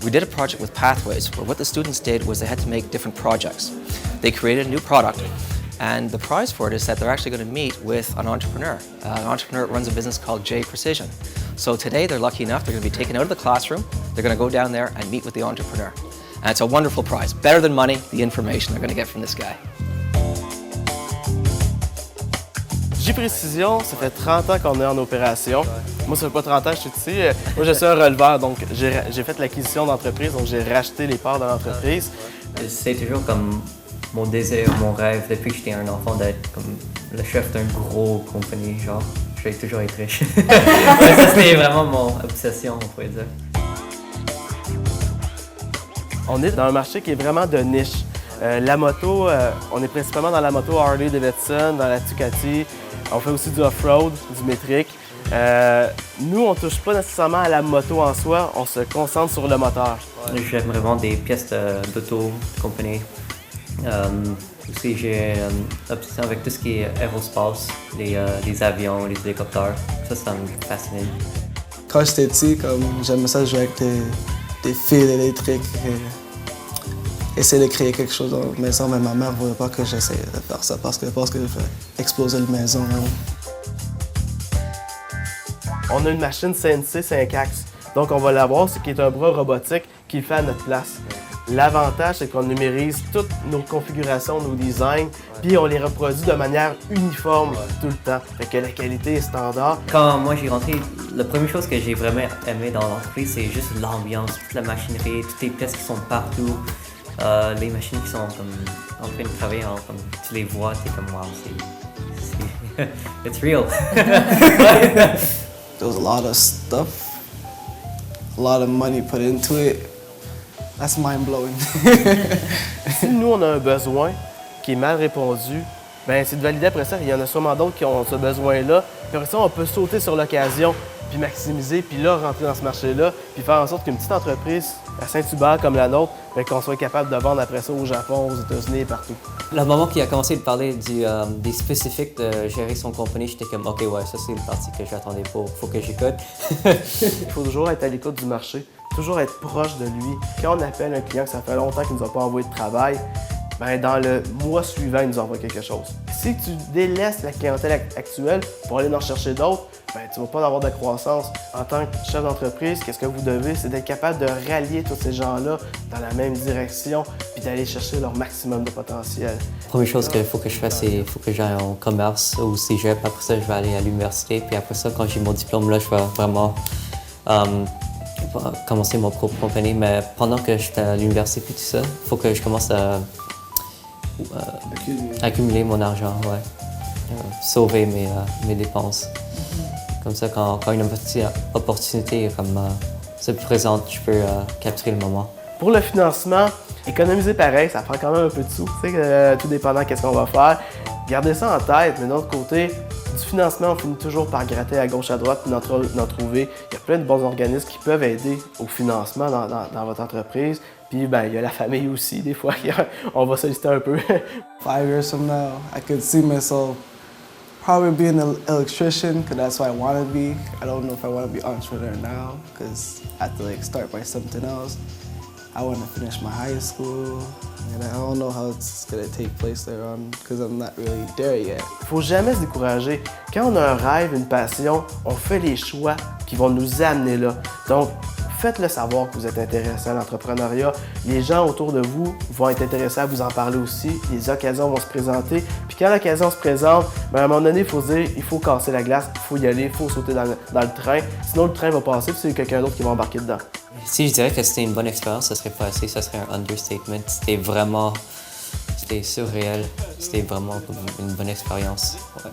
We did a project with Pathways where what the students did was they had to make different projects. They created a new product, and the prize for it is that they're actually going to meet with an entrepreneur. An entrepreneur runs a business called J Precision. So today they're lucky enough, they're going to be taken out of the classroom, they're going to go down there and meet with the entrepreneur. And it's a wonderful prize. Better than money, the information they're going to get from this guy. J Precision, ça fait 30 ans qu'on est en opération. Moi, ça fait pas 30 ans que je suis ici. Moi, je suis un releveur, donc j'ai fait l'acquisition d'entreprise, donc j'ai racheté les parts de l'entreprise. C'est toujours comme mon désir, mon rêve, depuis que j'étais un enfant, d'être comme le chef d'une grosse compagnie, genre. Je vais toujours être riche. Ça, c'était vraiment mon obsession, on pourrait dire. On est dans un marché qui est vraiment de niche. La moto, on est principalement dans la moto Harley Davidson, dans la Ducati. On fait aussi du off-road, du métrique. Nous, on ne touche pas nécessairement à la moto en soi, on se concentre sur le moteur. J'aimerais vendre des pièces d'auto, de compagnie. Aussi, j'ai une obsession avec tout ce qui est aérospace, les avions, les hélicoptères. Ça me fascine. Quand j'étais petit, j'aimais ça jouer avec des fils électriques. Essayer de créer quelque chose dans la maison, mais ma mère ne voulait pas que j'essaie de faire ça parce que je pense que je vais exploser la maison. On a une machine CNC 5 axes, donc on va l'avoir, ce qui est un bras robotique qui le fait à notre place. L'avantage, c'est qu'on numérise toutes nos configurations, nos designs, puis on les reproduit de manière uniforme tout le temps. Fait que la qualité est standard. Quand moi j'ai rentré, la première chose que j'ai vraiment aimé dans l'entreprise, c'est juste l'ambiance, toute la machinerie, toutes les pièces qui sont partout. Les machines qui sont comme, en train de travailler, comme, tu les vois, t'es comme wow, c'est it's real. There was a lot of stuff, a lot of money put into it. That's mind-blowing. Si nous on a un besoin qui est mal répondu, ben c'est de valider après ça. Il y en a sûrement d'autres qui ont ce besoin-là. Puis après ça, on peut sauter sur l'occasion, puis maximiser, puis là rentrer dans ce marché-là, puis faire en sorte qu'une petite entreprise à Saint-Hubert comme la nôtre, ben, qu'on soit capable de vendre après ça au Japon, aux États-Unis et partout. Le moment qu'il a commencé de parler des spécifiques de gérer son compagnie, j'étais comme OK, ouais, ça c'est une partie que j'attendais pas, faut que j'écoute. Il faut toujours être à l'écoute du marché, toujours être proche de lui. Quand on appelle un client que ça fait longtemps qu'il ne nous a pas envoyé de travail, ben, dans le mois suivant, il nous envoie quelque chose. Si tu délaisses la clientèle actuelle pour aller en chercher d'autres, ben, tu ne vas pas avoir de croissance. En tant que chef d'entreprise, qu'est-ce que vous devez? C'est d'être capable de rallier tous ces gens-là dans la même direction puis d'aller chercher leur maximum de potentiel. La première chose qu'il faut que je fasse, c'est qu'il faut que j'aille en commerce au cégep. Après ça, je vais aller à l'université. Puis après ça, quand j'ai mon diplôme, là, je vais vraiment commencer mon propre compagnie. Mais pendant que j'étais à l'université et tout ça, il faut que je commence à accumuler mon argent, ouais. Sauver mes dépenses. Comme ça, quand une petite opportunité se présente, je peux capturer le moment. Pour le financement, économiser pareil, ça prend quand même un peu de sous. Tu sais, tout dépendant de ce qu'on va faire. Gardez ça en tête, mais d'un autre côté, du financement, on finit toujours par gratter à gauche, à droite, puis d'en trouver. Il y a plein de bons organismes qui peuvent aider au financement dans votre entreprise. Puis, ben, il y a la famille aussi, des fois, on va solliciter un peu. 5 years from now, I could see myself probably being an electrician, because that's what I want to be. I don't know if I want to be an entrepreneur now, because I have to start by something else. I want to finish my high school, and I don't know how it's going to take place there on, because I'm not really there yet. Il ne faut jamais se décourager. Quand on a un rêve, une passion, on fait les choix qui vont nous amener là. Donc, faites-le savoir que vous êtes intéressé à l'entrepreneuriat. Les gens autour de vous vont être intéressés à vous en parler aussi. Les occasions vont se présenter. Puis quand l'occasion se présente, ben à un moment donné, il faut se dire, il faut casser la glace, il faut y aller, il faut sauter dans le train. Sinon, le train va passer puis c'est quelqu'un d'autre qui va embarquer dedans. Si je dirais que c'était une bonne expérience, ça serait pas assez, ça serait un understatement. C'était surréel. C'était vraiment une bonne expérience. Ouais.